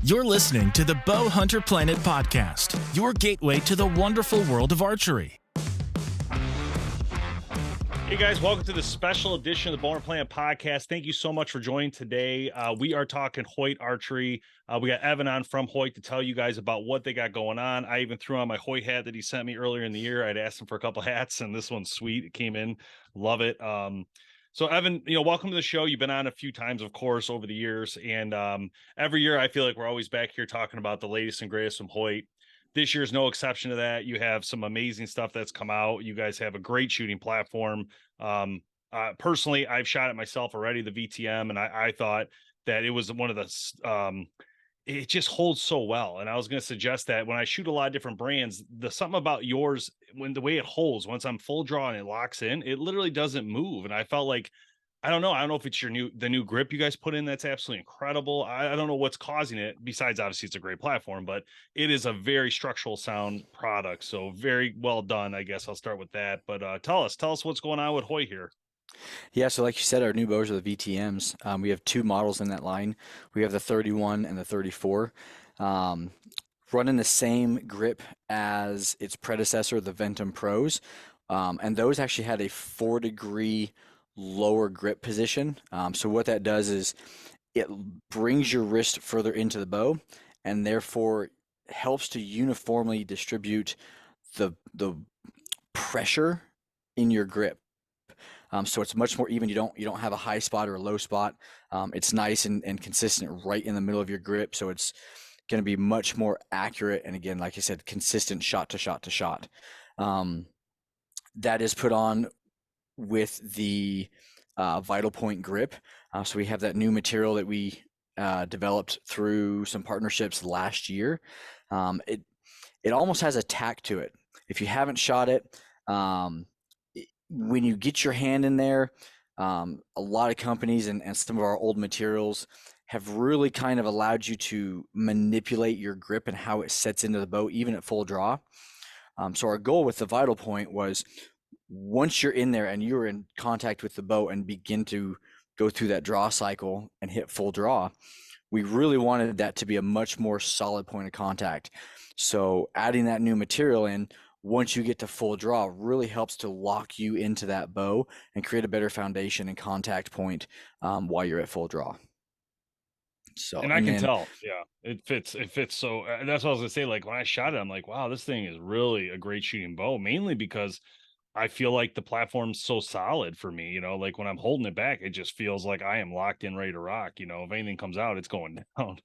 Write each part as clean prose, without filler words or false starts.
You're listening to the BowHunterPlanet podcast, your gateway to the wonderful world of archery. Hey guys, welcome to the special edition of the BowHunterPlanet podcast. Thank you so much for joining today. We are talking Hoyt Archery. We got Evan on from Hoyt to tell you guys about what they got going on. I even threw on my Hoyt hat that he sent me earlier in the year. I'd asked him for a couple hats, and this one's sweet. It came in. Love it. So Evan, welcome to the show. You've been on a few times, of course, over the years. And every year I feel like we're always back here talking about the latest and greatest from Hoyt. This year's no exception to that. You have some amazing stuff that's come out. You guys have a great shooting platform. Personally, I've shot it myself already, the VTM, and I thought that it was one of the it just holds so well. And I was going to suggest that when I shoot a lot of different brands, something about yours, when the way it holds, once I'm full draw and it locks in, it literally doesn't move. And I felt like, I don't know if it's the new grip you guys put in. That's absolutely incredible. I don't know what's causing it, besides obviously it's a great platform, but it is a very structural sound product. So very well done. I guess I'll start with that, but tell us what's going on with Hoyt here. Yeah, so like you said, our new bows are the VTMs. We have two models in that line. We have the 31 and the 34. Running the same grip as its predecessor, the Ventum Pros. And those actually had a 4-degree lower grip position. So what that does is it brings your wrist further into the bow and therefore helps to uniformly distribute the pressure in your grip. So it's much more even. You don't have a high spot or a low spot. It's nice and consistent right in the middle of your grip. So it's going to be much more accurate. And again, like I said, consistent shot to shot to shot. That is put on with the Vital Point grip. So we have that new material that we developed through some partnerships last year. It almost has a tack to it. If you haven't shot it, when you get your hand in there, a lot of companies and some of our old materials have really kind of allowed you to manipulate your grip and how it sets into the bow, even at full draw. So our goal with the Vital Point was, once you're in there and you're in contact with the bow and begin to go through that draw cycle and hit full draw, we really wanted that to be a much more solid point of contact. So adding that new material in, once you get to full draw, really helps to lock you into that bow and create a better foundation and contact point while you're at full draw. So, and I can tell, yeah, it fits. So that's what I was gonna say. Like when I shot it, I'm like, wow, this thing is really a great shooting bow, mainly because I feel like the platform's so solid for me, like when I'm holding it back, it just feels like I am locked in, ready to rock. If anything comes out, it's going down.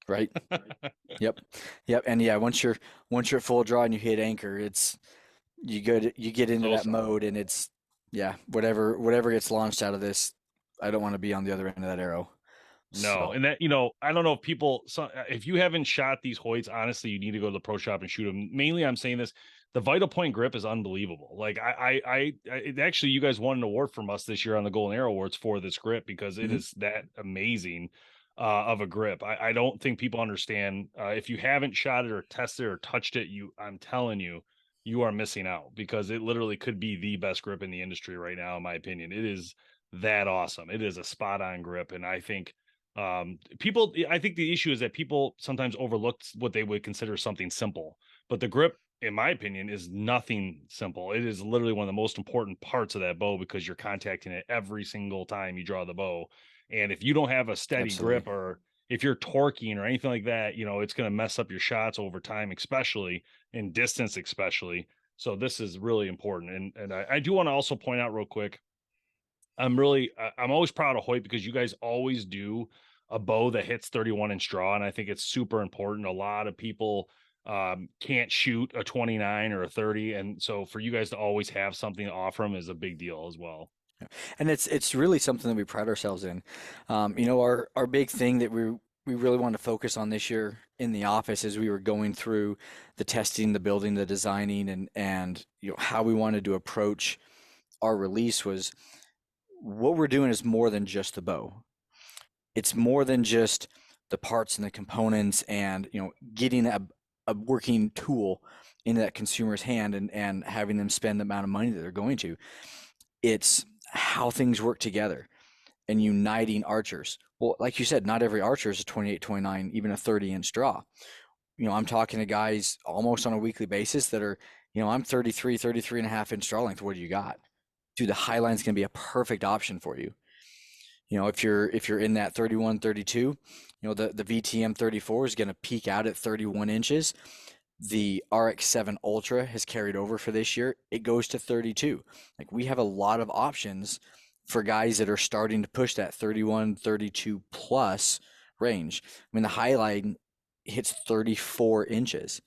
Right. Yep. And yeah, once you're at full draw and you hit anchor, you get into that mode, and it's, yeah, whatever gets launched out of this, I don't want to be on the other end of that arrow. No. So. And that, I don't know if you haven't shot these Hoyts, honestly, you need to go to the pro shop and shoot them. Mainly I'm saying this, the Vital Point grip is unbelievable. Like actually, you guys won an award from us this year on the Golden Arrow Awards for this grip, because it is that amazing of a grip. I don't think people understand. If you haven't shot it or tested it or touched it, I'm telling you, you are missing out, because it literally could be the best grip in the industry right now, in my opinion. It is that awesome. It is a spot on grip. And I think I think the issue is that people sometimes overlook what they would consider something simple, but the grip, in my opinion, is nothing simple. It is literally one of the most important parts of that bow, because you're contacting it every single time you draw the bow. And if you don't have a steady grip, or if you're torquing or anything like that, it's going to mess up your shots over time, especially in distance, especially. So this is really important. And I do want to also point out real quick, I'm always proud of Hoyt, because you guys always do a bow that hits 31-inch draw. And I think it's super important. A lot of people can't shoot a 29 or a 30. And so for you guys to always have something to offer them is a big deal as well. And it's really something that we pride ourselves in. Our big thing that we really wanted to focus on this year in the office, as we were going through the testing, the building, the designing, and how we wanted to approach our release, was what we're doing is more than just the bow. It's more than just the parts and the components, and getting a working tool into that consumer's hand and having them spend the amount of money that they're going to. It's how things work together. and uniting archers. Well, like you said, not every archer is a 28, 29, even a 30-inch draw. I'm talking to guys almost on a weekly basis that are, I'm 33, 33 and a half inch draw length. What do you got? Dude, the Highline's going to be a perfect option for you. If you're in that 31, 32, the VTM 34 is going to peak out at 31 inches. The RX-7 Ultra has carried over for this year. It goes to 32. Like, we have a lot of options for guys that are starting to push that 31, 32 plus range. I mean, the Highline hits 34 inches.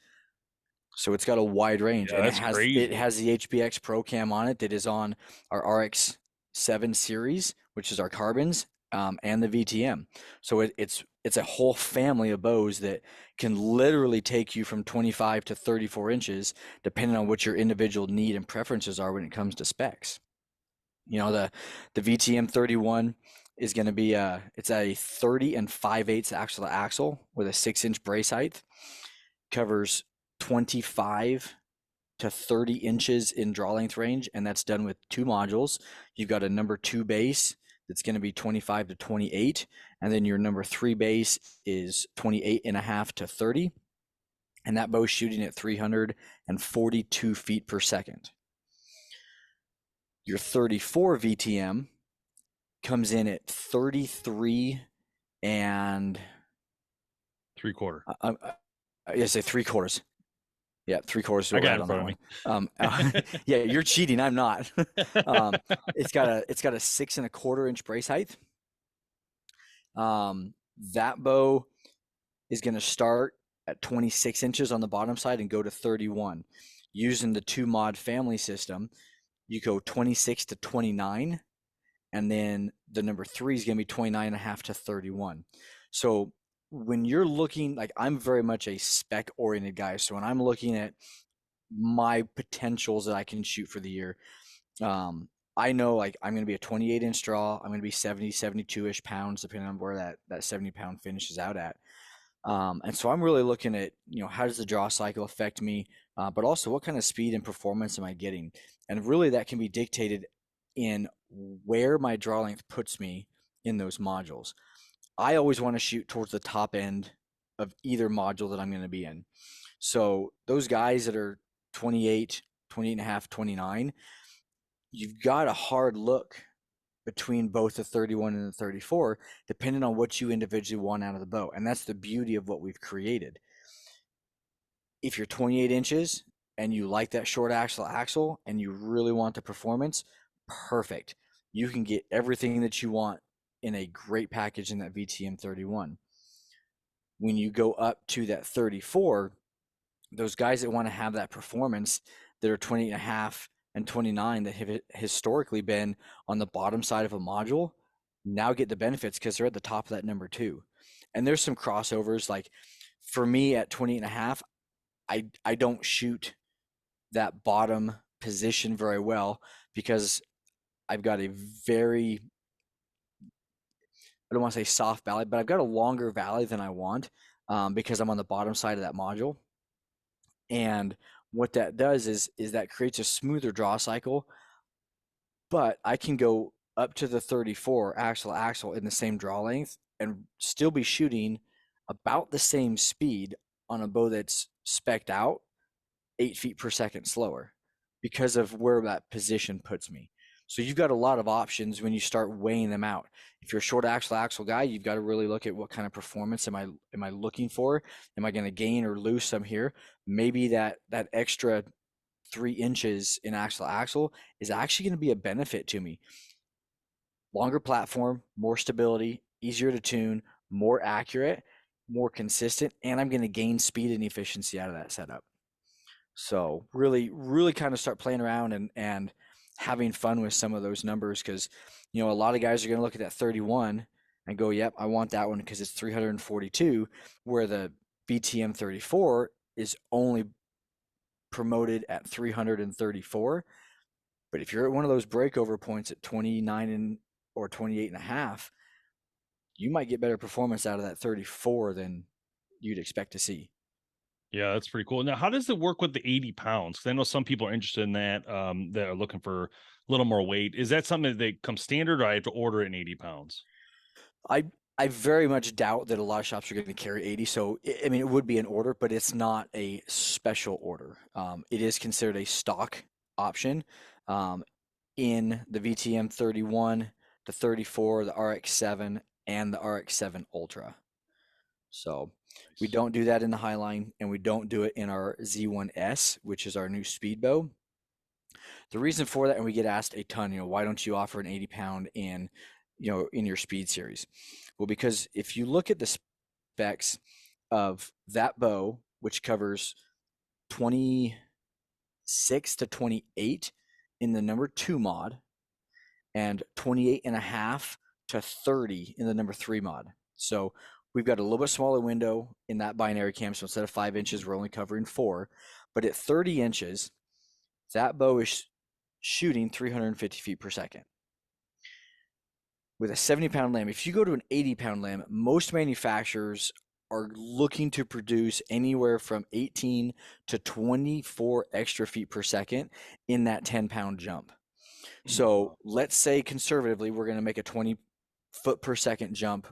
So it's got a wide range, Yeah, and that's crazy. it has the HBX Pro Cam on it that is on our RX-7 series, which is our carbons, and the VTM. So it's a whole family of bows that can literally take you from 25 to 34 inches, depending on what your individual need and preferences are when it comes to specs. The VTM 31 is going to be it's a 30 and 5/8 axle to axle with a 6-inch brace height. Covers 25 to 30 inches in draw length range, and that's done with 2 modules. You've got a number 2 base that's going to be 25 to 28, and then your number 3 base is 28 and a half to 30, and that bow's shooting at 342 feet per second. Your 34 VTM comes in at 33 and 3/4. I say 3/4. Yeah, 3/4. I got it in front of me. Yeah, you're cheating. I'm not. It's got a 6 1/4 inch brace height. That bow is going to start at 26 inches on the bottom side and go to 31. Using the 2 mod family system, you go 26 to 29, and then the number 3 is going to be 29 and a half to 31. So when you're looking, like, I'm very much a spec oriented guy. So when I'm looking at my potentials that I can shoot for the year, I know, like, I'm going to be a 28 inch draw. I'm going to be 70, 72-ish pounds, depending on where that 70 pound finish is out at. And so I'm really looking at, how does the draw cycle affect me? But also, what kind of speed and performance am I getting? And really, that can be dictated in where my draw length puts me in those modules. I always want to shoot towards the top end of either module that I'm going to be in. So those guys that are 28, 28 and a half, 29, you've got a hard look between both the 31 and the 34, depending on what you individually want out of the bow. And that's the beauty of what we've created. If you're 28 inches and you like that short axle and you really want the performance, perfect. You can get everything that you want in a great package in that VTM 31. When you go up to that 34, those guys that want to have that performance that are 20 and a half and 29 that have historically been on the bottom side of a module now get the benefits because they're at the top of that number 2. And there's some crossovers. Like, for me at 20 and a half, I don't shoot that bottom position very well because I've got a very, I don't want to say soft valley, but I've got a longer valley than I want because I'm on the bottom side of that module. And what that does is that creates a smoother draw cycle, but I can go up to the 34 axle to axle in the same draw length and still be shooting about the same speed on a bow that's spec'd out 8 feet per second slower because of where that position puts me. So you've got a lot of options when you start weighing them out. If you're a short axle to axle guy, you've got to really look at what kind of performance am I looking for? Am I going to gain or lose some here? Maybe that extra 3 inches in axle to axle is actually going to be a benefit to me. Longer platform, more stability, easier to tune, more accurate, more consistent, and I'm going to gain speed and efficiency out of that setup. So really, really kind of start playing around and having fun with some of those numbers because, a lot of guys are going to look at that 31 and go, yep, I want that one because it's 342, where the VTM 34 is only promoted at 334. But if you're at one of those breakover points at 29 or 28 and a half, you might get better performance out of that 34 than you'd expect to see. Yeah, that's pretty cool. Now, how does it work with the 80 pounds? 'Cause I know some people are interested in that, that are looking for a little more weight. Is that something that comes standard, or I have to order it in 80 pounds? I I very much doubt that a lot of shops are going to carry 80. So I mean, it would be an order, but it's not a special order. It is considered a stock option um, in the VTM 31, the 34, the RX-7, and the RX-7 Ultra. So we Nice. don't do that in the Highline, and we don't do it in our Z1S, which is our new speed bow. The reason for that, and we get asked a ton, why don't you offer an 80 pound in your speed series? Well, because if you look at the specs of that bow, which covers 26 to 28 in the number 2 mod and 28 and a half to 30 in the number 3 mod. So we've got a little bit smaller window in that binary cam. So instead of 5 inches, we're only covering 4. But at 30 inches, that bow is shooting 350 feet per second. With a 70-pound limb, if you go to an 80-pound limb, most manufacturers are looking to produce anywhere from 18 to 24 extra feet per second in that 10-pound jump. So let's say conservatively, we're going to make a 20 foot per second jump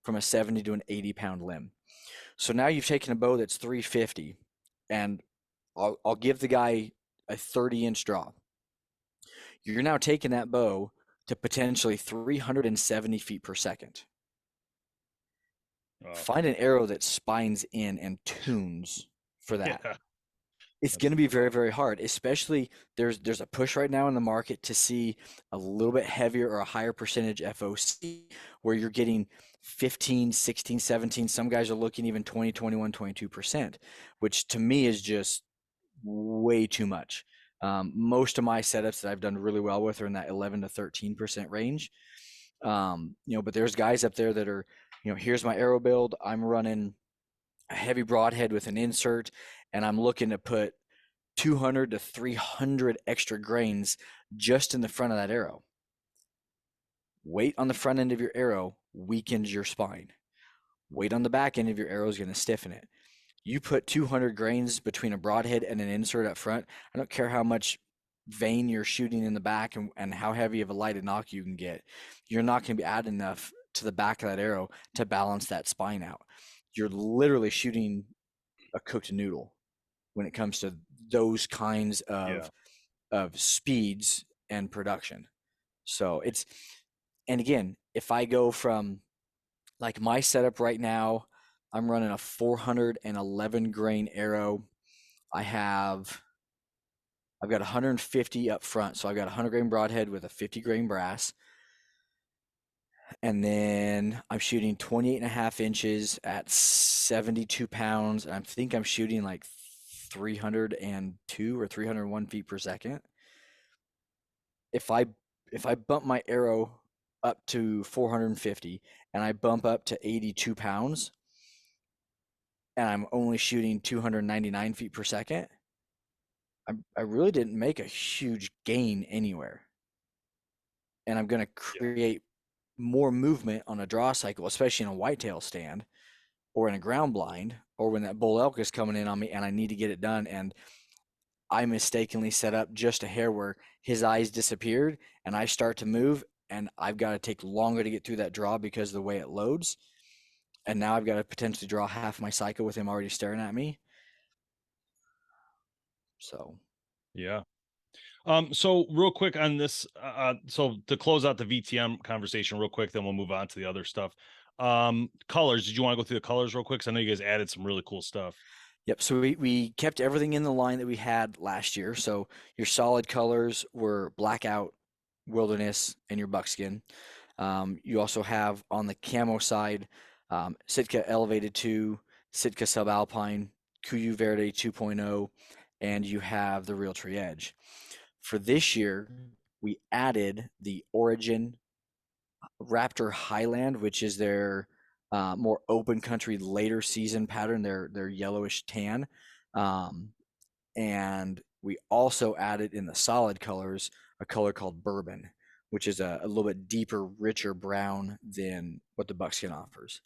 from a 70 to an 80-pound limb. So now you've taken a bow that's 350, and I'll give the guy a 30-inch draw. You're now taking that bow to potentially 370 feet per second. Find an arrow that spines in and tunes for that. Yeah, It's going to be very, very hard, especially there's a push right now in the market to see a little bit heavier or a higher percentage FOC where you're getting 15, 16, 17. Some guys are looking even 20, 21, 22%, which to me is just way too much. Most of my setups that I've done really well with are in that 11 to 13% range. But there's guys up there that are, here's my arrow build. I'm running a heavy broadhead with an insert, and I'm looking to put 200 to 300 extra grains just in the front of that arrow. Weight on the front end of your arrow weakens your spine. Weight on the back end of your arrow is going to stiffen it. You put 200 grains between a broadhead and an insert up front. I don't care how much vein you're shooting in the back and how heavy of a lighted knock you can get. You're not going to be adding enough to the back of that arrow to balance that spine out. You're literally shooting a cooked noodle when it comes to those kinds of speeds and production. So and again, if I go from like my setup right now, I'm running a 411 grain arrow. I've got 150 up front. So I've got a 100 grain broadhead with a 50 grain brass. And then I'm shooting 28 and a half inches at 72 pounds. And I think I'm shooting like 302 or 301 feet per second. If I bump my arrow up to 450 and I bump up to 82 pounds and I'm only shooting 299 feet per second, I really didn't make a huge gain anywhere. And I'm going to create more movement on a draw cycle, especially in a whitetail stand or in a ground blind, or when that bull elk is coming in on me and I need to get it done. And I mistakenly set up just a hair where his eyes disappeared and I start to move and I've got to take longer to get through that draw because of the way it loads. And now I've got to potentially draw half my cycle with him already staring at me. So, yeah. So real quick on this, so to close out the VTM conversation real quick, then we'll move on to the other stuff. Colors, did you want to go through the colors real quick? 'Cause I know you guys added some really cool stuff. yep. So we kept everything in the line that we had last year. So your solid colors were blackout, wilderness, and your buckskin. You also have on the camo side, Sitka Elevated 2, Sitka Subalpine, Kuyu Verde 2.0, and you have the Realtree Edge. For this year, we added the Origin Raptor Highland, which is their more open country later season pattern, their yellowish tan. And we also added in the solid colors a color called Bourbon, which is a little bit deeper, richer brown than what the buckskin offers.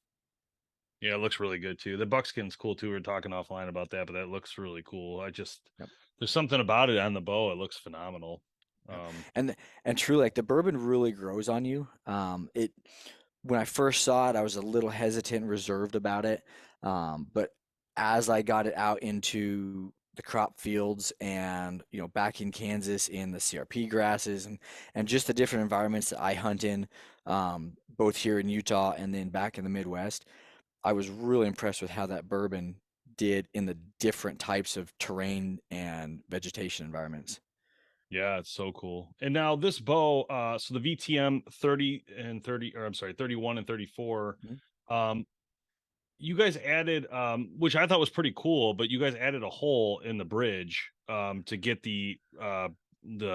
Yeah, it looks really good too. The buckskin's cool too. We were talking offline about that, but that looks really cool. Yep. There's something about it on the bow. It looks phenomenal. Yep. Um, And truly, like the bourbon really grows on you. It when I first saw it, I was a little hesitant and reserved about it. But as I got it out into the crop fields and, back in Kansas in the CRP grasses and just the different environments that I hunt in, both here in Utah and then back in the Midwest, I was really impressed with how that bourbon did in the different types of terrain and vegetation environments. yeah, it's so cool. And now this bow, so the VTM 30 and 30, or I'm sorry, 31 and 34, Mhm. um, you guys added, which I thought was pretty cool, but you guys added a hole in the bridge to get the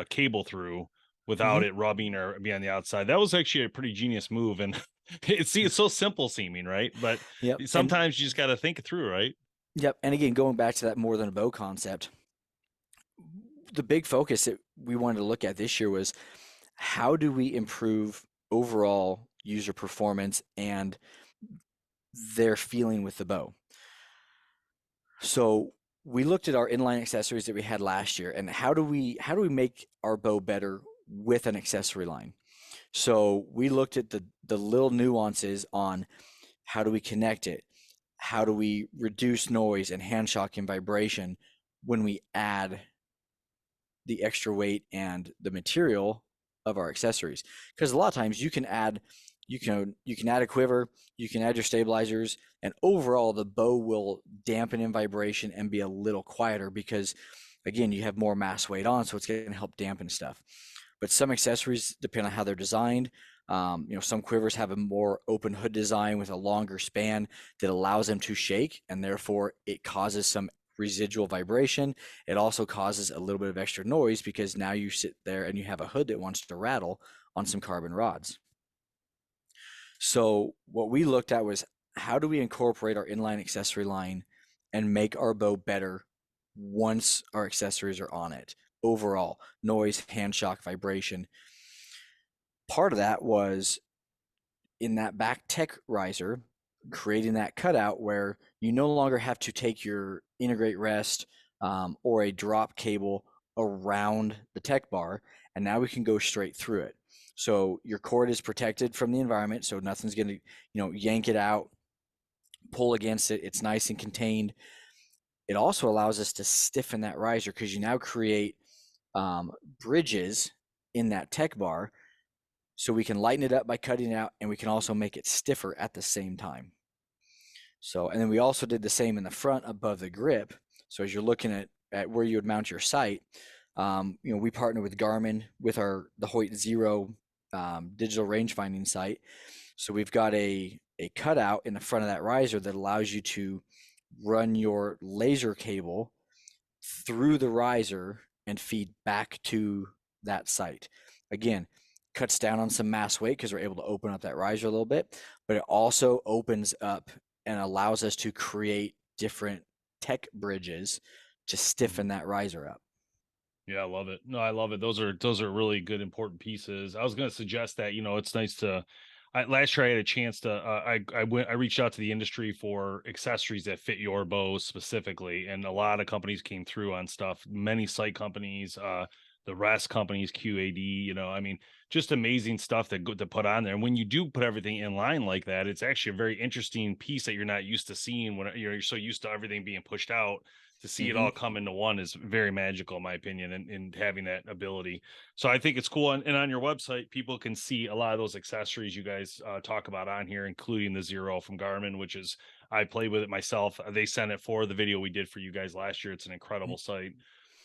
cable through without Mhm. it rubbing or be on the outside. That was actually a pretty genius move, and it's so simple seeming, right? But Yep. And sometimes you just got to think it through, right? yep. And again, going back to that more than a bow concept, the big focus that we wanted to look at this year was how do we improve overall user performance and their feeling with the bow. So we looked at our inline accessories that we had last year and how do we make our bow better with an accessory line. So we looked at the little nuances on how do we connect it, how do we reduce noise and hand shock and vibration when we add the extra weight and the material of our accessories. Because a lot of times you can add a quiver, you can add your stabilizers, and overall the bow will dampen in vibration and be a little quieter because again you have more mass weight on, so it's going to help dampen stuff. But some accessories depend on how they're designed. Some quivers have a more open hood design with a longer span that allows them to shake, and therefore it causes some residual vibration. It also causes a little bit of extra noise because now you sit there and you have a hood that wants to rattle on some carbon rods. So what we looked at was how do we incorporate our inline accessory line and make our bow better once our accessories are on it? Overall, noise, hand shock, vibration. Part of that was in that back tech riser, creating that cutout where you no longer have to take your integrate rest or a drop cable around the tech bar, and now we can go straight through it. So your cord is protected from the environment, so nothing's going to, yank it out, pull against it. It's nice and contained. It also allows us to stiffen that riser because you now create bridges in that tech bar so we can lighten it up by cutting it out, and we can also make it stiffer at the same time. So, and then we also did the same in the front above the grip. So as you're looking at where you would mount your sight, we partner with Garmin with the Hoyt Zero digital range finding sight. So we've got a cutout in the front of that riser that allows you to run your laser cable through the riser and feed back to that sight. Again, cuts down on some mass weight because we're able to open up that riser a little bit, but it also opens up and allows us to create different tech bridges to stiffen that riser up. Yeah, I love it. No, I love it. Those are really good important pieces. I was going to suggest that, it's nice to last year I had a chance to I reached out to the industry for accessories that fit your bow specifically, and a lot of companies came through on stuff. Many site companies, the rest companies, QAD, I mean, just amazing stuff to put on there. And when you do put everything in line like that, it's actually a very interesting piece that you're not used to seeing when you're so used to everything being pushed out. To see it Mm-hmm. all come into one is very magical, in my opinion, and having that ability. So I think it's cool. And on your website, people can see a lot of those accessories you guys talk about on here, including the Zero from Garmin, which is, I played with it myself. They sent it for the video we did for you guys last year. It's an incredible site.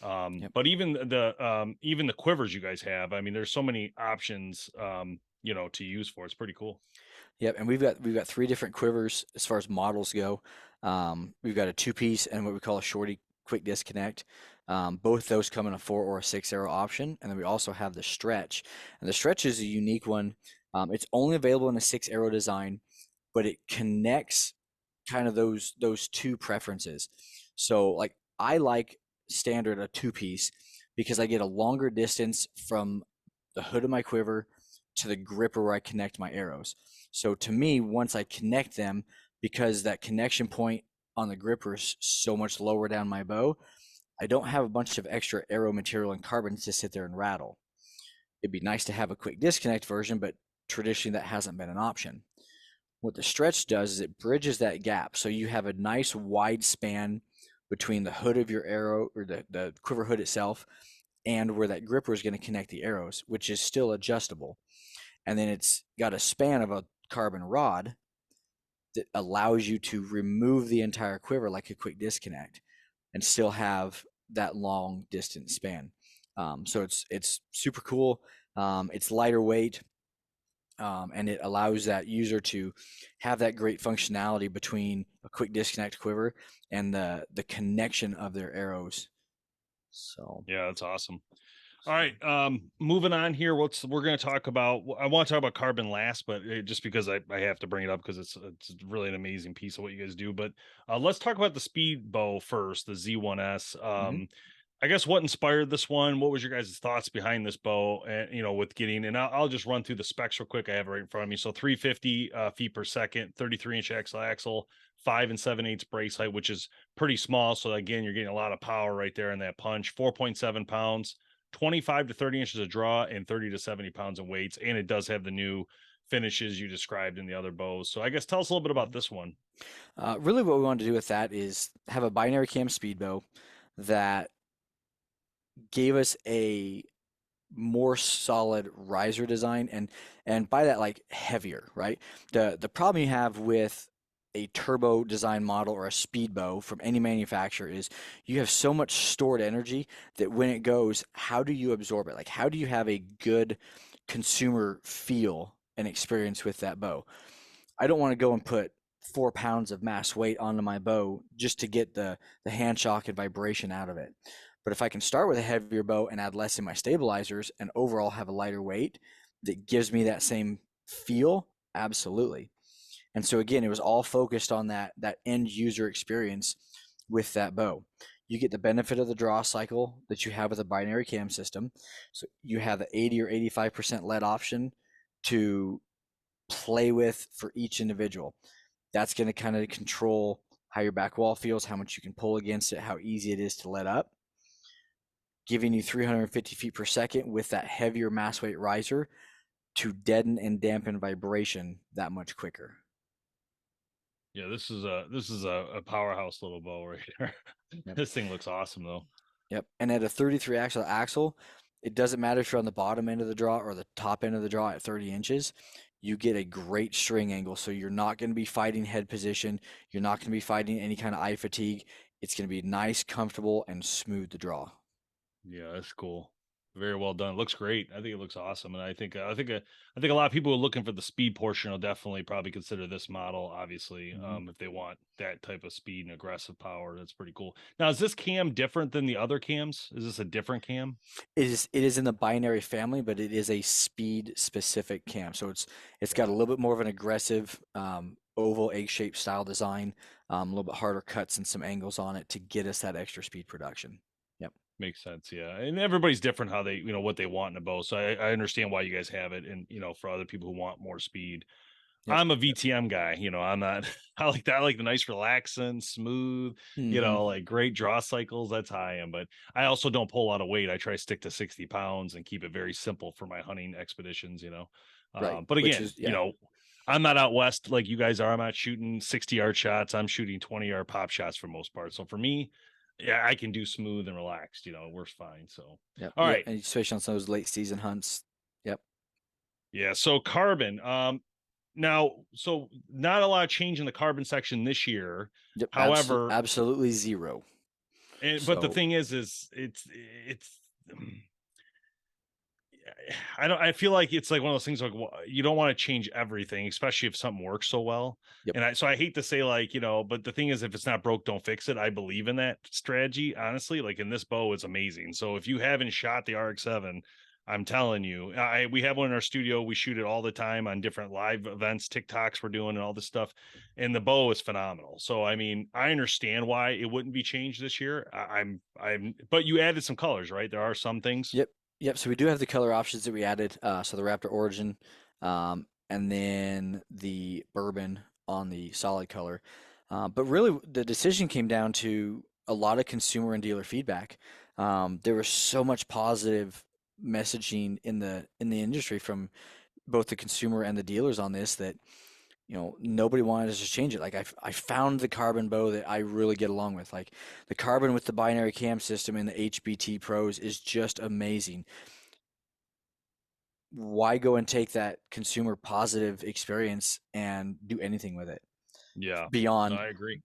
Yep. But even the quivers you guys have, I mean, there's so many options, to use for. It's pretty cool. Yep, and we've got three different quivers as far as models go. We've got a two-piece and what we call a shorty quick disconnect. Both those come in a 4 or a 6 arrow option, and then we also have the stretch. And the stretch is a unique one. It's only available in a 6 arrow design, but it connects kind of those two preferences. So like I like standard a two-piece because I get a longer distance from the hood of my quiver to the gripper where I connect my arrows. So to me, once I connect them, because that connection point on the gripper is so much lower down my bow, I don't have a bunch of extra arrow material and carbon to sit there and rattle. It'd be nice to have a quick disconnect version, but traditionally that hasn't been an option. What the stretch does is it bridges that gap. So you have a nice wide span between the hood of your arrow, or the quiver hood itself, and where that gripper is going to connect the arrows, which is still adjustable. And then it's got a span of a carbon rod that allows you to remove the entire quiver like a quick disconnect and still have that long distance span. So it's super cool. It's lighter weight, and it allows that user to have that great functionality between a quick disconnect quiver and the connection of their arrows. So Yeah, that's awesome. All right, moving on here. We're going to talk about? I want to talk about carbon last, but just because I have to bring it up because it's really an amazing piece of what you guys do. But let's talk about the speed bow first, the Z1S. I guess what inspired this one? What was your guys' thoughts behind this bow? And with getting, and I'll just run through the specs real quick. I have it right in front of me. So 350 feet per second, 33-inch axle, 5 7/8 brace height, which is pretty small. So again, you're getting a lot of power right there in that punch. 4.7 pounds. 25 to 30 inches of draw, and 30 to 70 pounds in weights. And it does have the new finishes you described in the other bows. So I guess tell us a little bit about this one. Really what we wanted to do with that is have a binary cam speed bow that gave us a more solid riser design, and by that, like, heavier, right? The problem you have with a turbo design model or a speed bow from any manufacturer is you have so much stored energy that when it goes, how do you absorb it? Like, how do you have a good consumer feel and experience with that bow? I don't want to go and put 4 pounds of mass weight onto my bow just to get the hand shock and vibration out of it. But if I can start with a heavier bow and add less in my stabilizers and overall have a lighter weight that gives me that same feel, absolutely. And so again, it was all focused on that end user experience with that bow. You get the benefit of the draw cycle that you have with a binary cam system. So you have the 80 or 85% lead option to play with for each individual. That's going to kind of control how your back wall feels, how much you can pull against it, how easy it is to let up, giving you 350 feet per second with that heavier mass weight riser to deaden and dampen vibration that much quicker. Yeah, this is a powerhouse little bow right here. Yep. This thing looks awesome though. Yep. And at a 33 axle, it doesn't matter if you're on the bottom end of the draw or the top end of the draw at 30 inches. You get a great string angle. So you're not going to be fighting head position. You're not going to be fighting any kind of eye fatigue. It's going to be nice, comfortable, and smooth to draw. Yeah, that's cool. Very well done. Looks great. I think it looks awesome, and I think a lot of people who are looking for the speed portion will definitely probably consider this model. Obviously, if they want that type of speed and aggressive power, that's pretty cool. Now, is this cam different than the other cams? Is this a different cam? It is in the binary family, but it is a speed specific cam. So it's got a little bit more of an aggressive oval egg-shaped style design, a little bit harder cuts and some angles on it to get us that extra speed production. Yep. Makes sense, yeah. And everybody's different how they, what they want in a bow. So I understand why you guys have it, and for other people who want more speed. Yep. I'm a VTM guy, I'm not. I like that. I like the nice, relaxing, smooth, like great draw cycles. That's how I am. But I also don't pull a lot of weight. I try to stick to 60 pounds and keep it very simple for my hunting expeditions. Right. But Which again, is, yeah. I'm not out west like you guys are. I'm not shooting 60-yard shots. I'm shooting 20-yard pop shots for most part. So for me, yeah, I can do smooth and relaxed. It works fine. So, Yep. all Yep. right. And especially on some of those late season hunts. Yep. Yeah. So carbon. Now, so not a lot of change in the carbon section this year. Yep. However, absolutely zero. but the thing is it's I feel like it's like one of those things like you don't want to change everything, especially if something works so well. Yep. And I hate to say like, but the thing is, if it's not broke, don't fix it. I believe in that strategy, honestly. Like in this bow, it's amazing. So if you haven't shot the RX-7, I'm telling you, we have one in our studio. We shoot it all the time on different live events, TikToks we're doing, and all this stuff. And the bow is phenomenal. So I mean, I understand why it wouldn't be changed this year. But you added some colors, right? There are some things. Yep. Yep. So we do have the color options that we added. So the Raptor Origin, and then the Bourbon on the solid color. But really, the decision came down to a lot of consumer and dealer feedback. There was so much positive messaging in the industry from both the consumer and the dealers on this that nobody wanted us to change it. Like I found the carbon bow that I really get along with. Like the carbon with the binary cam system in the HBT Pros is just amazing. Why go and take that consumer positive experience and do anything with it Yeah, no, beyond I agree.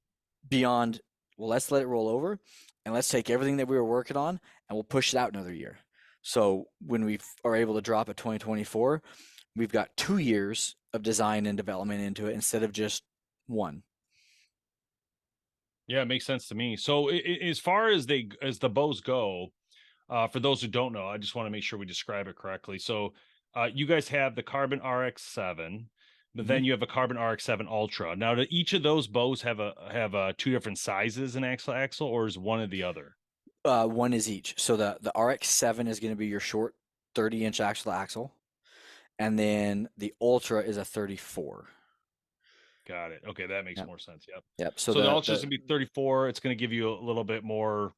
beyond well, let's let it roll over and let's take everything that we were working on and we'll push it out another year. So when we are able to drop at 2024, we've got 2 years of design and development into it instead of just one. Yeah, it makes sense to me. So as far as the bows go, for those who don't know, I just want to make sure we describe it correctly. So you guys have the Carbon RX-7, but Mhm. then you have a Carbon RX-7 Ultra. Now, do each of those bows have two different sizes in axle, or is one or the other? One is each. So the RX-7 is going to be your short 30-inch axle to axle, and then the Ultra is a 34. Got it. Okay, that makes Yep. more sense. Yep. Yep. So So the the Ultra is the gonna be 34. It's gonna give you a little bit more,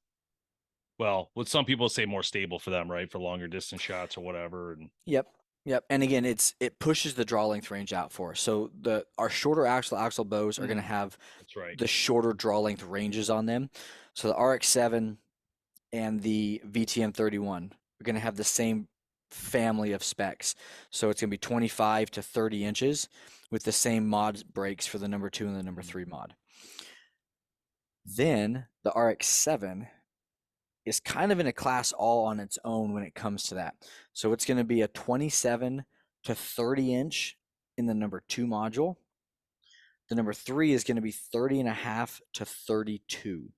well, what some people say more stable for them, right? For longer distance shots or whatever. And Yep. Yep. And again, it pushes the draw length range out for us. So the our shorter axle to axle bows are going to Mm, have that's right. the shorter draw length ranges on them. So the RX-7 and the VTM 31 are going to have the same family of specs. So it's going to be 25 to 30 inches with the same mod brakes for the number 2 and the number Mm. 3 mod. Then the RX-7 is kind of in a class all on its own when it comes to that. So it's going to be a 27 to 30 inch in the number 2 module. The number 3 is going to be 30 and a half to 32.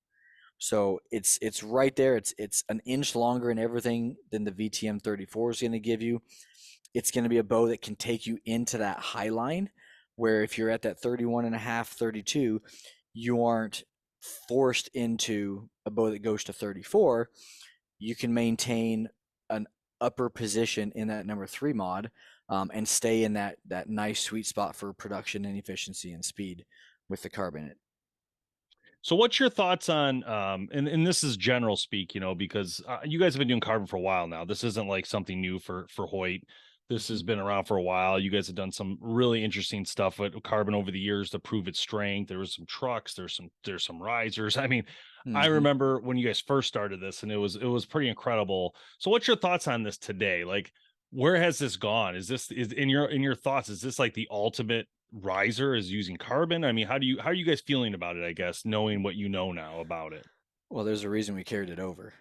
So it's right there. It's an inch longer and everything than the VTM 34 is going to give you. It's going to be a bow that can take you into that high line where if you're at that 31 and a half, 32, you aren't forced into a bow that goes to 34. You can maintain an upper position in that number 3 mod, and stay in that nice sweet spot for production and efficiency and speed with the carbonate. So what's your thoughts on and this is general speak, because you guys have been doing carbon for a while now. This isn't like something new for Hoyt. This Mhm. has been around for a while. You guys have done some really interesting stuff with carbon over the years to prove its strength. There was some trucks, there's some risers. I mean, I Mhm. remember when you guys first started this and it was pretty incredible. So what's your thoughts on this today? Like where has this gone? Is in your thoughts, is this like the ultimate riser is using carbon? I mean, how are you guys feeling about it, I guess, knowing what you know now about it? Well, there's a reason we carried it over.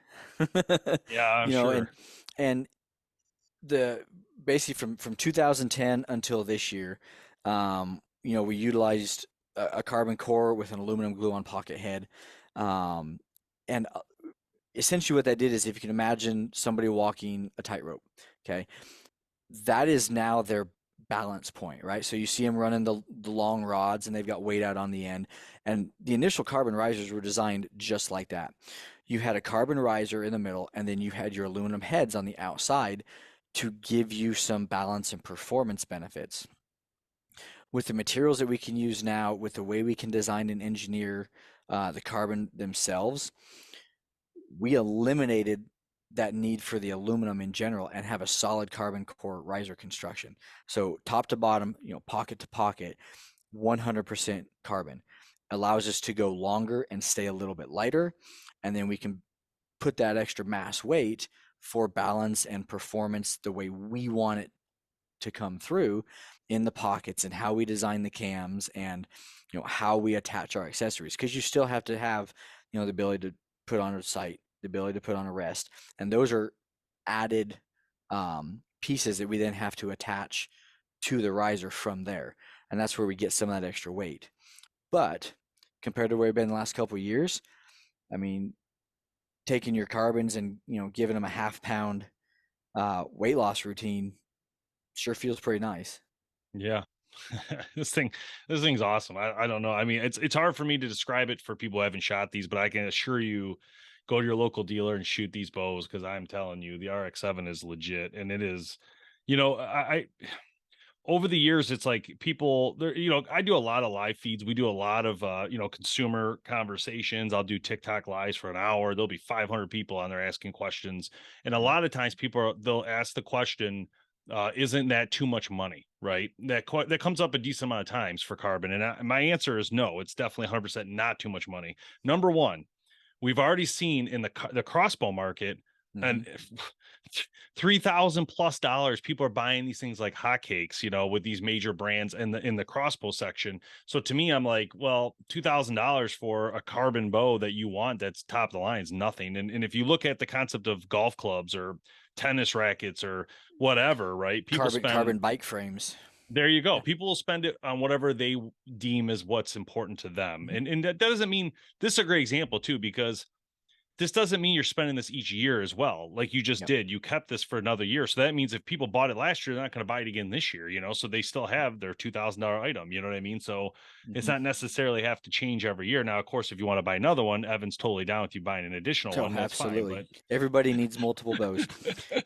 Yeah, I'm You know, sure. and the basically from 2010 until this year, we utilized a carbon core with an aluminum glue-on pocket head, um, and essentially what that did is if you can imagine somebody walking a tightrope, okay, that is now their balance point, right? So you see them running the long rods and they've got weight out on the end. And the initial carbon risers were designed just like that. You had a carbon riser in the middle, and then you had your aluminum heads on the outside to give you some balance and performance benefits. With the materials that we can use now, with the way we can design and engineer the carbon themselves, we eliminated that need for the aluminum in general and have a solid carbon core riser construction. So top to bottom, pocket to pocket, 100% carbon allows us to go longer and stay a little bit lighter. And then we can put that extra mass weight for balance and performance the way we want it to come through in the pockets and how we design the cams and how we attach our accessories, because you still have to have the ability to put on a sight, the ability to put on a rest, and those are added pieces that we then have to attach to the riser from there, and that's where we get some of that extra weight. But compared to where we've been the last couple of years, I mean, taking your carbons and giving them a half pound weight loss routine sure feels pretty nice. Yeah. this thing this thing's awesome. I don't know. I mean, it's hard for me to describe it for people who haven't shot these, but I can assure you, go to your local dealer and shoot these bows, because I'm telling you, the RX-7 is legit, and it is, I over the years, it's like people there, I do a lot of live feeds. We do a lot of, consumer conversations. I'll do TikTok lives for an hour. There'll be 500 people on there asking questions. And a Yeah. lot of times they'll ask the question, isn't that too much money? Right. That comes up a decent amount of times for carbon. And my answer is no, it's definitely 100% not too much money. Number one, we've already seen in the crossbow market, and $3,000+ people are buying these things like hotcakes, with these major brands in the crossbow section. So to me, I'm like, well, $2,000 for a carbon bow that you want that's top of the line is nothing. And if you look at the concept of golf clubs or tennis rackets or whatever, right? People Carbon bike frames. There you go. People will spend it on whatever they deem as what's important to them. And that doesn't mean, this is a great example too, because this doesn't mean you're spending this each year as well. Like you just did, you kept this for another year. So that means if people bought it last year, they're not going to buy it again this year, so they still have their $2,000 item, you know what I mean? So it's not necessarily have to change every year. Now, of course, if you want to buy another one, Evan's totally down with you buying an additional one. That's absolutely. fine, Everybody needs multiple bows.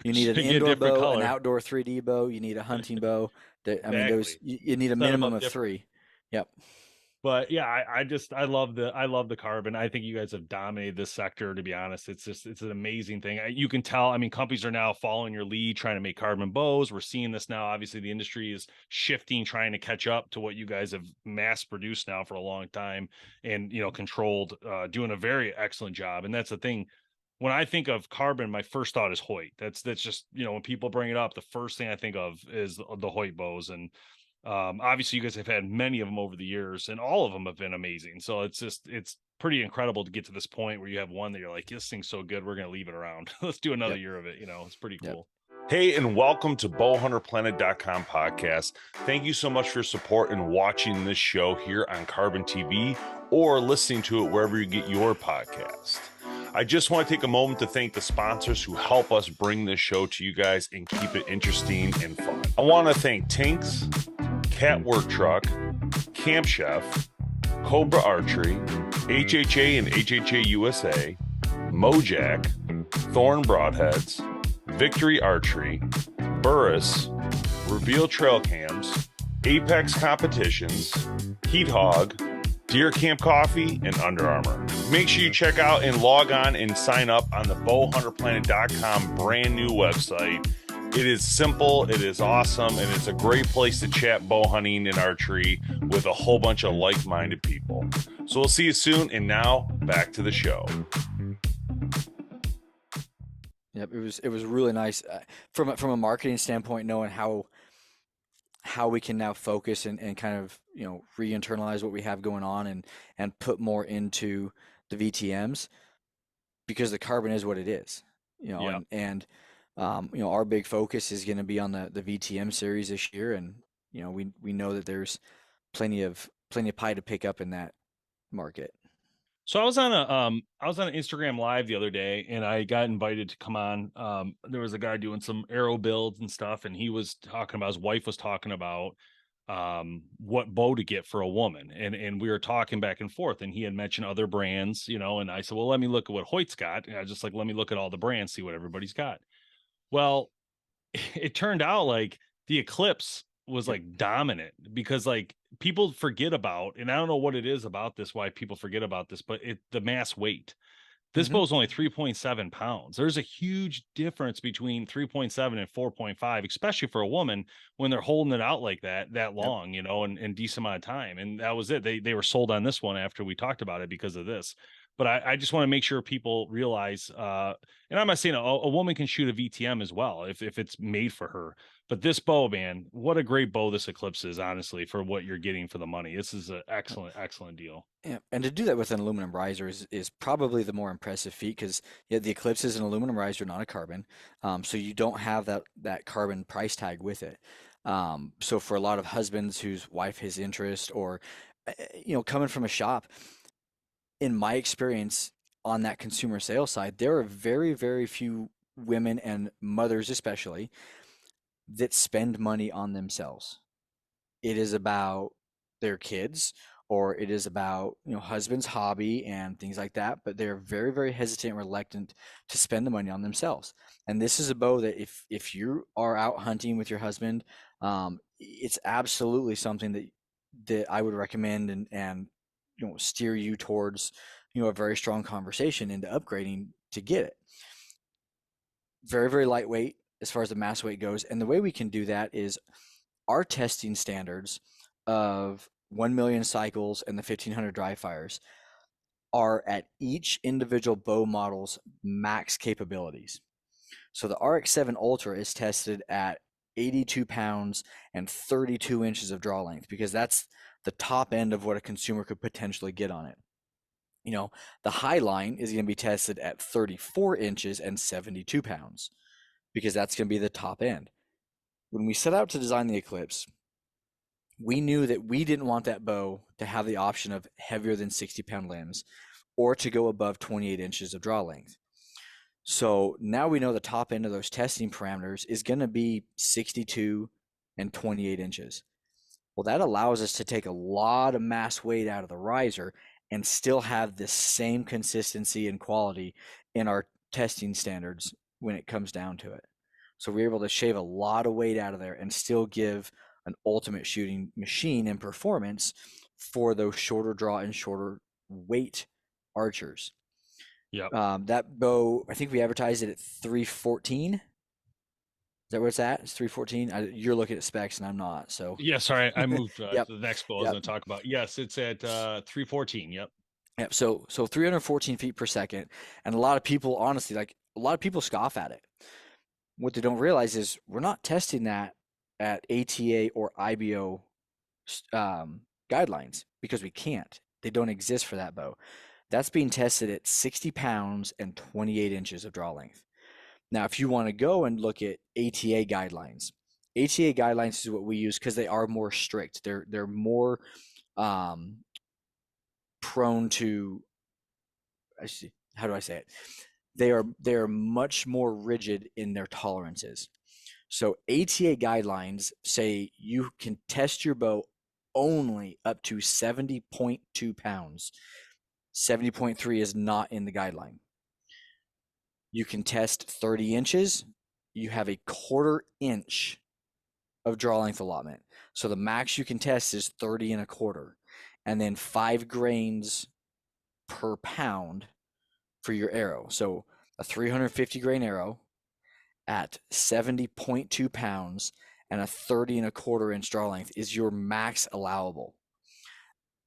You need an indoor bow, an outdoor 3D bow. You need a hunting bow. I mean, you need a minimum of 3. Yep. But yeah, I love the carbon. I think you guys have dominated this sector, to be honest. It's an amazing thing. You can tell, I mean, companies are now following your lead, trying to make carbon bows. We're seeing this now. Obviously the industry is shifting, trying to catch up to what you guys have mass produced now for a long time and, controlled, doing a very excellent job. And that's the thing. When I think of carbon, my first thought is Hoyt. That's just, when people bring it up, the first thing I think of is the Hoyt bows. And obviously you guys have had many of them over the years and all of them have been amazing. So it's pretty incredible to get to this point where you have one that you're like, this thing's so good, we're going to leave it around. Let's do another year of it. It's pretty cool. Hey, and welcome to BowHunterPlanet.com podcast. Thank you so much for your support and watching this show here on Carbon TV or listening to it wherever you get your podcast. I just want to take a moment to thank the sponsors who help us bring this show to you guys and keep it interesting and fun. I want to thank Tinks, Cat Work Truck, Camp Chef, Cobra Archery, HHA and HHA USA, Mojack, Thorn Broadheads, Victory Archery, Burris, Reveal Trail Cams, Apex Competitions, Heat Hog, Deer Camp Coffee, and Under Armour. Make sure you check out and log on and sign up on the BowHunterPlanet.com brand new website. It is simple, it is awesome, and it's a great place to chat bow hunting and archery with a whole bunch of like-minded people. So we'll see you soon, and now back to the show. Yep, it was really nice from a marketing standpoint, knowing how we can now focus and kind of re-internalize what we have going on and put more into the VTMs, because the carbon is what it is, and our big focus is going to be on the VTM series this year, and we know that there's plenty of pie to pick up in that market. So I was on an Instagram live the other day and I got invited to come on. There was a guy doing some arrow builds and stuff, and he was talking about, his wife was talking about what bow to get for a woman. And we were talking back and forth, and he had mentioned other brands, and I said, well, let me look at what Hoyt's got. And I was just like, let me look at all the brands, see what everybody's got. Well, it turned out like the Eclipse was like dominant, because like people forget about, and I don't know what it is about this, why people forget about this, but the mass weight. This bow is only 3.7 pounds. There's a huge difference between 3.7 and 4.5, especially for a woman when they're holding it out like that long, and decent amount of time. And that was it. They were sold on this one after we talked about it because of this. But I just want to make sure people realize, and I'm not saying a woman can shoot a VTM as well if it's made for her. But this bow, man, what a great bow this Eclipse is, honestly, for what you're getting for the money. This is an excellent deal. Yeah, and to do that with an aluminum riser is probably the more impressive feat, because the Eclipse is an aluminum riser, not a carbon. So you don't have that carbon price tag with it. So for a lot of husbands whose wife has interest, or coming from a shop, in my experience on that consumer sales side, there are very, very few women, and mothers especially, that spend money on themselves. It is about their kids, or it is about husband's hobby and things like that, but they're very, very hesitant and reluctant to spend the money on themselves. And this is a bow that if you are out hunting with your husband, It's absolutely something that I would recommend and steer you towards a very strong conversation into upgrading to get it. Very, very lightweight as far as the mass weight goes. And the way we can do that is our testing standards of 1 million cycles and the 1500 dry fires are at each individual bow model's max capabilities. So the RX-7 Ultra is tested at 82 pounds and 32 inches of draw length, because that's the top end of what a consumer could potentially get on it. The high line is going to be tested at 34 inches and 72 pounds, because that's going to be the top end. When we set out to design the Eclipse, we knew that we didn't want that bow to have the option of heavier than 60-pound limbs or to go above 28 inches of draw length. So now we know the top end of those testing parameters is going to be 62 and 28 inches. Well, that allows us to take a lot of mass weight out of the riser and still have the same consistency and quality in our testing standards when it comes down to it. So we're able to shave a lot of weight out of there and still give an ultimate shooting machine and performance for those shorter draw and shorter weight archers. Yeah. That bow, I think we advertised it at 314. Is that where it's at? It's 314. You're looking at specs and I'm not. So yeah, sorry, I moved Yep. to the next bow I was going to talk about. Yes, it's at 314. Yep. Yep. So 314 feet per second, and a lot of people, honestly, a lot of people scoff at it. What they don't realize is we're not testing that at ATA or IBO guidelines, because we can't. They don't exist for that bow. That's being tested at 60 pounds and 28 inches of draw length. Now, if you want to go and look at ATA guidelines is what we use, because they are more strict. They're more prone to, how do I say it? They are much more rigid in their tolerances. So ATA guidelines say you can test your bow only up to 70.2 pounds. 70.3 is not in the guideline. You can test 30 inches. You have a 1/4 inch of draw length allotment. So the max you can test is 30 1/4, and then 5 grains per pound for your arrow. So a 350 grain arrow at 70.2 pounds and a 30 1/4 inch draw length is your max allowable.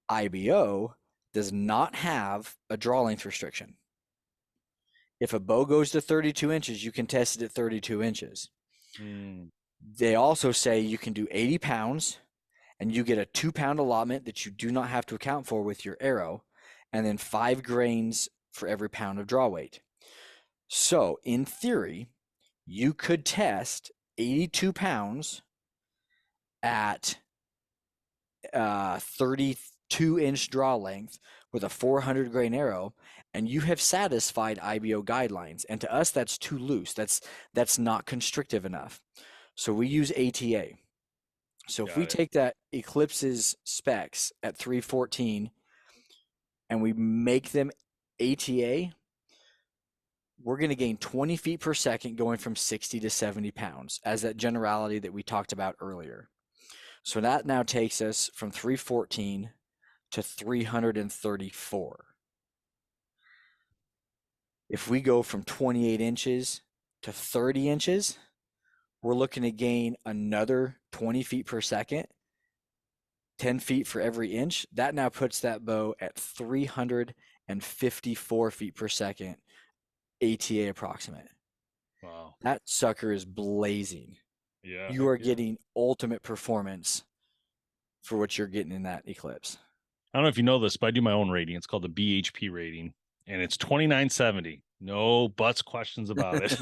IBO does not have a draw length restriction. If a bow goes to 32 inches, you can test it at 32 inches. They also say you can do 80 pounds and you get a 2-pound allotment that you do not have to account for with your arrow, and then 5 grains for every pound of draw weight. So in theory, you could test 82 pounds at 32-inch draw length with a 400 grain arrow, and you have satisfied IBO guidelines. And to us, that's too loose. That's not constrictive enough. So we use ATA. So if we take that Eclipse's specs at 314 and we make them ATA, we're going to gain 20 feet per second going from 60 to 70 pounds as that generality that we talked about earlier. So that now takes us from 314 to 334. If we go from 28 inches to 30 inches, we're looking to gain another 20 feet per second, 10 feet for every inch. That now puts that bow at 354 feet per second, ATA approximate. Wow. That sucker is blazing. Yeah. You are getting ultimate performance for what you're getting in that Eclipse. I don't know if you know this, but I do my own rating. It's called the BHP rating, and it's 2970. No buts, questions about it.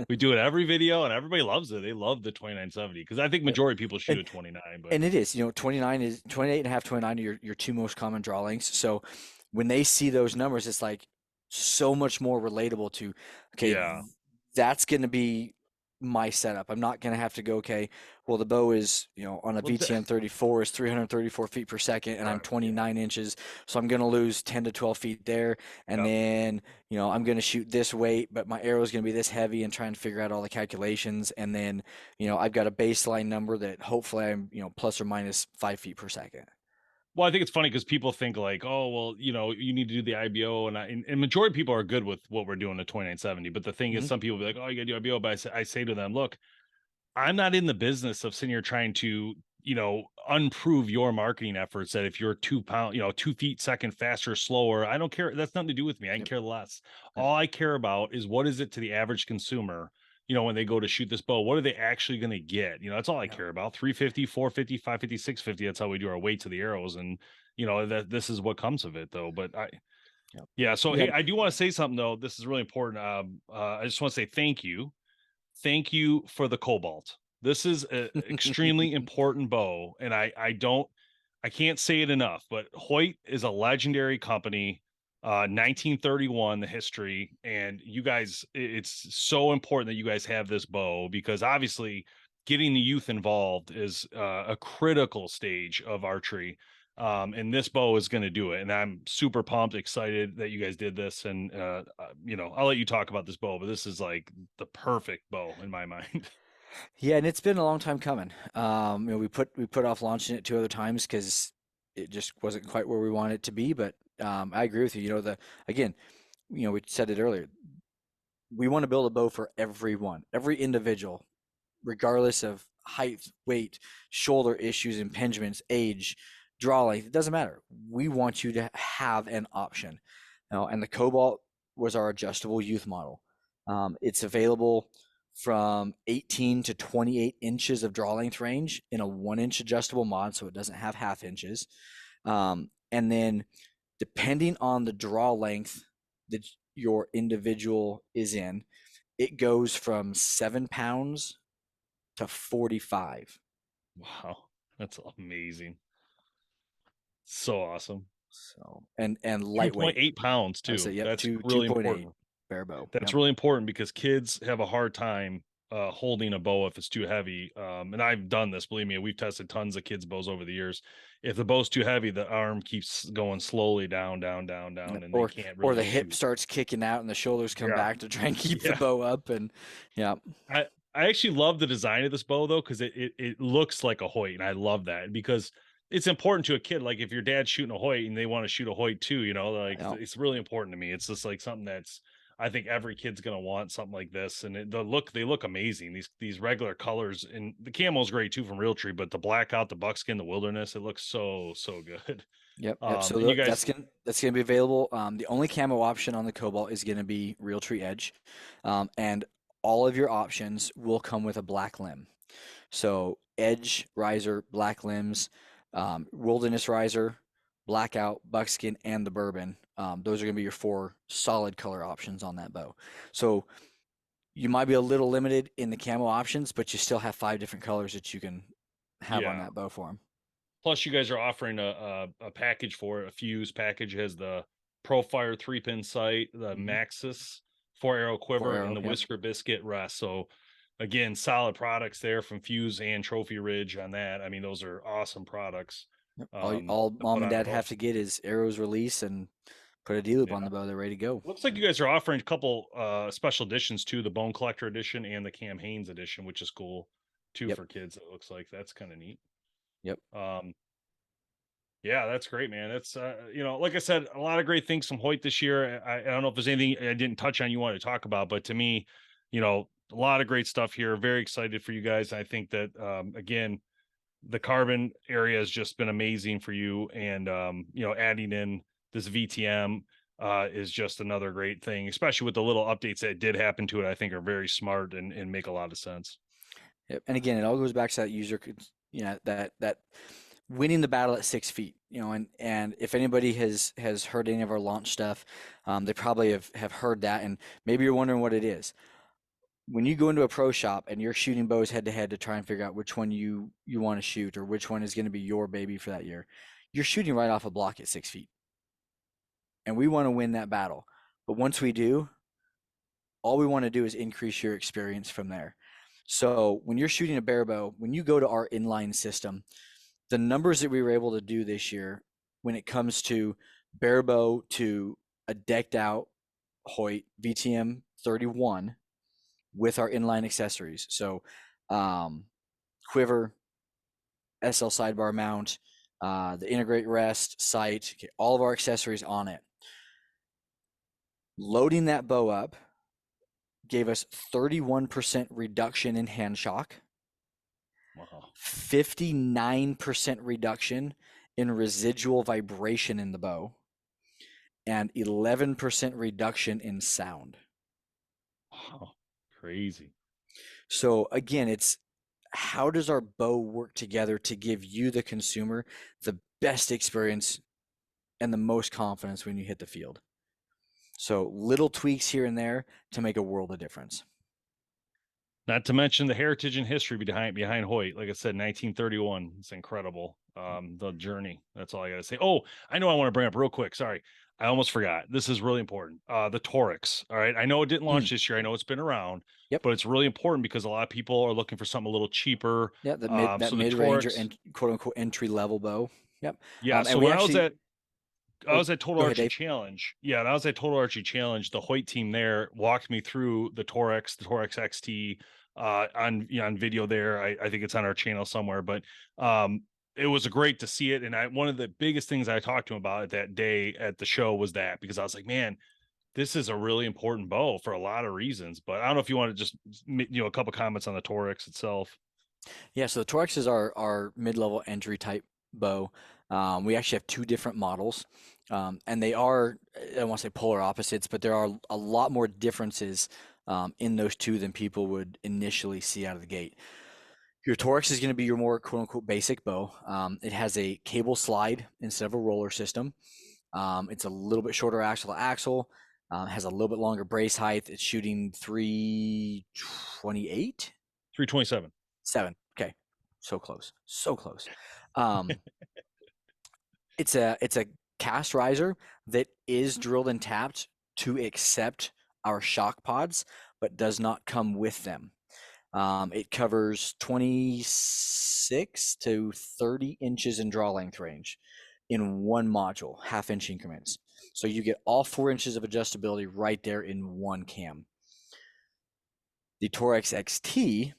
We do it every video, and everybody loves it. They love the 2970 because I think majority of people shoot at 29. But and it is, 28 and a half, 29 are your two most common draw lengths. So when they see those numbers, it's like so much more relatable to, okay, that's going to be my setup. I'm not going to have to go, okay, well, the bow is, on a Well, VTM 34 is 334 feet per second and I'm right, 29 inches. So I'm going to lose 10 to 12 feet there. And yep. then, I'm going to shoot this weight, but my arrow is going to be this heavy and trying to figure out all the calculations. And then, I've got a baseline number that hopefully I'm, plus or minus 5 feet per second. Well, I think it's funny because people think like, oh, well, you need to do the IBO, and majority of people are good with what we're doing the 2970. But the thing is, Mhm. some people be like, oh, you got to do IBO. But I say to them, look, I'm not in the business of sitting here trying to, unprove your marketing efforts. That if you're 2 pound, 2 feet second faster, slower, I don't care. That's nothing to do with me. I can Yep. care less. Yep. All I care about is what is it to the average consumer. When they go to shoot this bow, what are they actually going to get? That's all I Yep. care about. 350, 450, 550, 650. That's how we do our weight to the arrows. And, that this is what comes of it though. But Yep. yeah. So, Yeah. hey, I do want to say something though. This is really important. I just want to say thank you. Thank you for the Cobalt. This is an extremely important bow. And I can't say it enough, but Hoyt is a legendary company. 1931, the history, and you guys, it's so important that you guys have this bow because obviously getting the youth involved is a critical stage of archery. And this bow is going to do it. And I'm super pumped, excited that you guys did this. And, I'll let you talk about this bow, but this is like the perfect bow in my mind. Yeah, and it's been a long time coming. We put off launching it 2 other times because it just wasn't quite where we wanted it to be. But I agree with you. Again, we said it earlier. We want to build a bow for everyone, every individual, regardless of height, weight, shoulder issues, impingements, age, draw length. It doesn't matter. We want you to have an option. And the Cobalt was our adjustable youth model. It's available from 18 to 28 inches of draw length range in a 1 inch adjustable mod, so it doesn't have half inches. And then depending on the draw length that your individual is in, it goes from 7 pounds to 45. Wow. That's amazing. So awesome. So and lightweight. 2.8 pounds I would say, too. yep, That's really 2.8 important. bare bow. That's Yep. really important because kids have a hard time holding a bow if it's too heavy. And I've done this, believe me, we've tested tons of kids' bows over the years. If the bow's too heavy, the arm keeps going slowly down, and Yep. they can't Or really the hip shoot. starts kicking out and the shoulders come Yeah. back to try and keep the Yeah. bow up. And yeah. I actually love the design of this bow though, because it looks like a Hoyt, and I love that because it's important to a kid. Like if your dad's shooting a Hoyt and they want to shoot a Hoyt too, like Yep. it's really important to me. It's just like something that's I think every kid's gonna want something like this, and they look amazing. These regular colors, and the camo is great too from Realtree, but the blackout, the buckskin, the wilderness, it looks so good. Yep. Yep. So And you that's guys, gonna be available. The only camo option on the Cobalt is gonna be Realtree Edge, and all of your options will come with a black limb. So edge riser, black limbs, wilderness riser, blackout, buckskin, and the bourbon. Those are going to be your 4 solid color options on that bow. So you might be a little limited in the camo options, but you still have 5 different colors that you can have on yeah. that bow form. Plus, you guys are offering a package for it. A fuse package has the Profire 3-pin sight, the Maxis 4-arrow quiver, arrow, and the yep. Whisker biscuit rest. So, again, solid products there from Fuse and Trophy Ridge on that. I mean, those are awesome products. Yep. All To mom put and on a dad bow. have to get is arrows release and put a D-loop on Yeah. the bow. They're ready to go. Looks like you guys are offering a couple special editions too, the Bone Collector edition and the Cam Hanes edition, which is cool too Yep. for kids. It looks like that's kind of neat. Yep. Yeah, that's great, man. It's like I said, a lot of great things from Hoyt this year. I don't know if there's anything I didn't touch on you want to talk about, but to me, a lot of great stuff here. Very excited for you guys. I think that again, the carbon area has just been amazing for you, and adding in this VTM is just another great thing, especially with the little updates that did happen to it. I think are very smart and make a lot of sense. Yep. And again, it all goes back to that user, that winning the battle at 6 feet, and if anybody has heard any of our launch stuff, they probably have heard that, and maybe you're wondering what it is. When you go into a pro shop and you're shooting bows head to head to try and figure out which one you want to shoot or which one is going to be your baby for that year, you're shooting right off a block at 6 feet. And we want to win that battle. But once we do, all we want to do is increase your experience from there. So when you're shooting a bare bow, when you go to our inline system, the numbers that we were able to do this year when it comes to bare bow to a decked out Hoyt VTM 31 with our inline accessories. So quiver, SL sidebar mount, the integrate rest, sight, okay, all of our accessories on it. Loading that bow up gave us 31% reduction in hand shock. Wow. 59% reduction in residual vibration in the bow, and 11% reduction in sound. Wow. Crazy. So again, it's how does our bow work together to give you, the consumer, the best experience and the most confidence when you hit the field? So little tweaks here and there to make a world of difference. Not to mention the heritage and history behind Hoyt. Like I said, 1931. It's incredible. The journey. That's all I gotta say. Oh, I know I want to bring up real quick. Sorry. I almost forgot. This is really important. The Torx. All right. I know it didn't launch this year. I know it's been around. Yep. But it's really important because a lot of people are looking for something a little cheaper. Yeah, the So the mid-range or Torx, quote unquote entry level bow. Yep. yeah. And So we when actually, I was at Total go ahead, Archery Dave. Challenge. Yeah, and I was at Total Archery Challenge. The Hoyt team there walked me through the Torx XT on video there. I think it's on our channel somewhere, but it was great to see it. And one of the biggest things I talked to him about that day at the show was that, because I was like, man, this is a really important bow for a lot of reasons. But I don't know if you want to just a couple comments on the Torx itself. Yeah, so the Torx is our mid-level entry type bow. We actually have two different models, and they are, I don't want to say polar opposites, but there are a lot more differences in those two than people would initially see out of the gate. Your Torx is going to be your more quote unquote basic bow. It has a cable slide instead of a roller system. It's a little bit shorter axle to axle, has a little bit longer brace height. It's shooting 328? 327. 7. Okay. So close. So close. It's a cast riser that is drilled and tapped to accept our shock pods, but does not come with them. It covers 26 to 30 inches in draw length range in one module, half-inch increments. So you get all 4 inches of adjustability right there in one cam. The Torx XT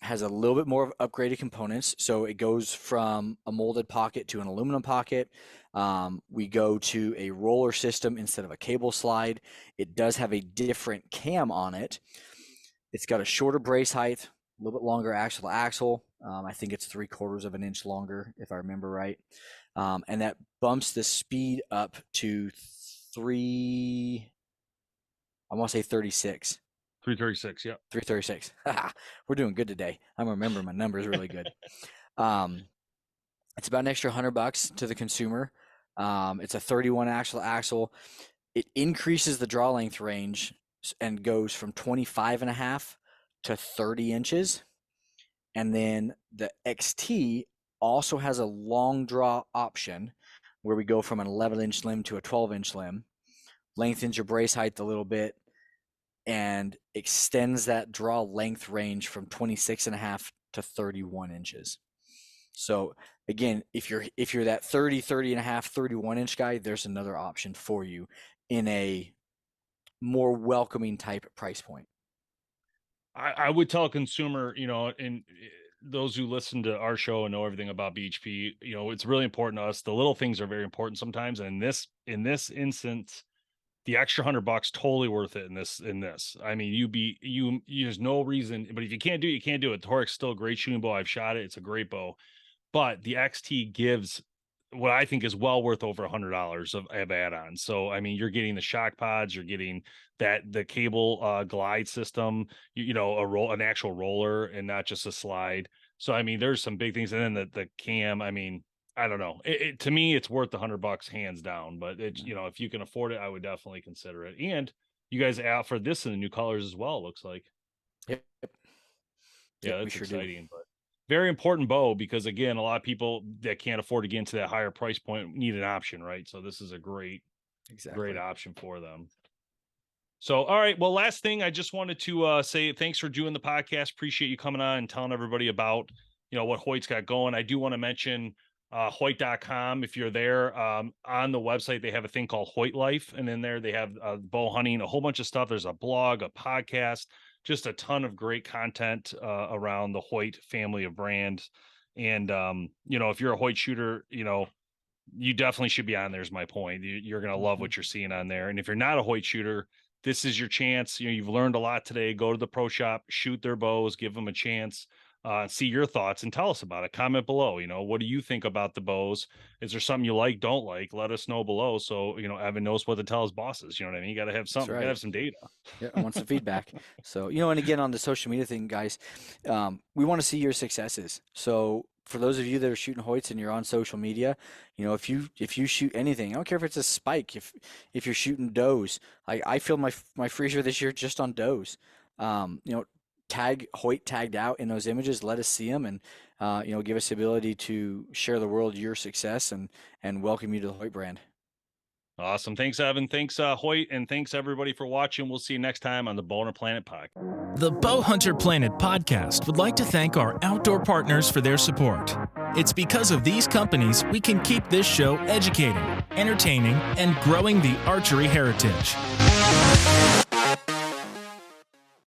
has a little bit more of upgraded components. So it goes from a molded pocket to an aluminum pocket. We go to a roller system instead of a cable slide. It does have a different cam on it. It's got a shorter brace height, a little bit longer axle to axle. I think it's 3/4 of an inch longer, if I remember right. And that bumps the speed up to I want to say 36. 336. Yeah. 336. We're doing good today. I'm remembering my numbers really good. It's about an extra $100 to the consumer. It's a 31 axle to axle. It increases the draw length range and goes from 25.5 to 30 inches. And then the XT also has a long draw option where we go from an 11-inch limb to a 12-inch limb, lengthens your brace height a little bit, and extends that draw length range from 26.5 to 31 inches. So again, if you're that 30.5, 31-inch guy, there's another option for you in a more welcoming type price point. I would tell a consumer, and those who listen to our show and know everything about BHP, it's really important to us. The little things are very important sometimes. And in this instance, the extra $100 totally worth it in this. I mean, there's no reason, but if you can't do it, you can't do it. The Torx is still a great shooting bow. I've shot it. It's a great bow, but the XT gives what I think is well worth over $100 of add-ons. So, I mean, you're getting the shock pods, you're getting the cable glide system, an actual roller and not just a slide. So, I mean, there's some big things. And then the cam, I mean, I don't know. To me, it's worth the $100 hands down, but if you can afford it, I would definitely consider it. And you guys offer this in the new colors as well. It looks like. Yep. Yeah, Yep, that's sure exciting, do. but very important bow because again, a lot of people that can't afford to get into that higher price point need an option, right? So this is a great option for them. So, all right. Well, last thing, I just wanted to say thanks for doing the podcast. Appreciate you coming on and telling everybody about, what Hoyt's got going. I do want to mention Hoyt.com. If you're there, on the website, they have a thing called Hoyt Life. And in there, they have bow hunting, a whole bunch of stuff. There's a blog, a podcast, just a ton of great content around the Hoyt family of brands. And, if you're a Hoyt shooter, you definitely should be on there is my point. You're going to love what you're seeing on there. And if you're not a Hoyt shooter, this is your chance. You've learned a lot today. Go to the pro shop, shoot their bows, give them a chance, see your thoughts and tell us about it. Comment below. What do you think about the bows? Is there something you like, don't like? Let us know below. So, Evan knows what to tell his bosses. You know what I mean? You got to have something, right. You got to have some data. Yeah, I want some feedback. So, and again, on the social media thing, guys, we want to see your successes. So for those of you that are shooting Hoyts and you're on social media, if you shoot anything, I don't care if it's a spike, if you're shooting does, I filled my freezer this year just on does. Tag Hoyt tagged out in those images, let us see them, and give us the ability to share the world your success and welcome you to the Hoyt brand. Awesome. Thanks, Evan. Thanks, Hoyt. And thanks, everybody, for watching. We'll see you next time on the BowHunterPlanet podcast. The BowHunterPlanet podcast would like to thank our outdoor partners for their support. It's because of these companies we can keep this show educating, entertaining, and growing the archery heritage.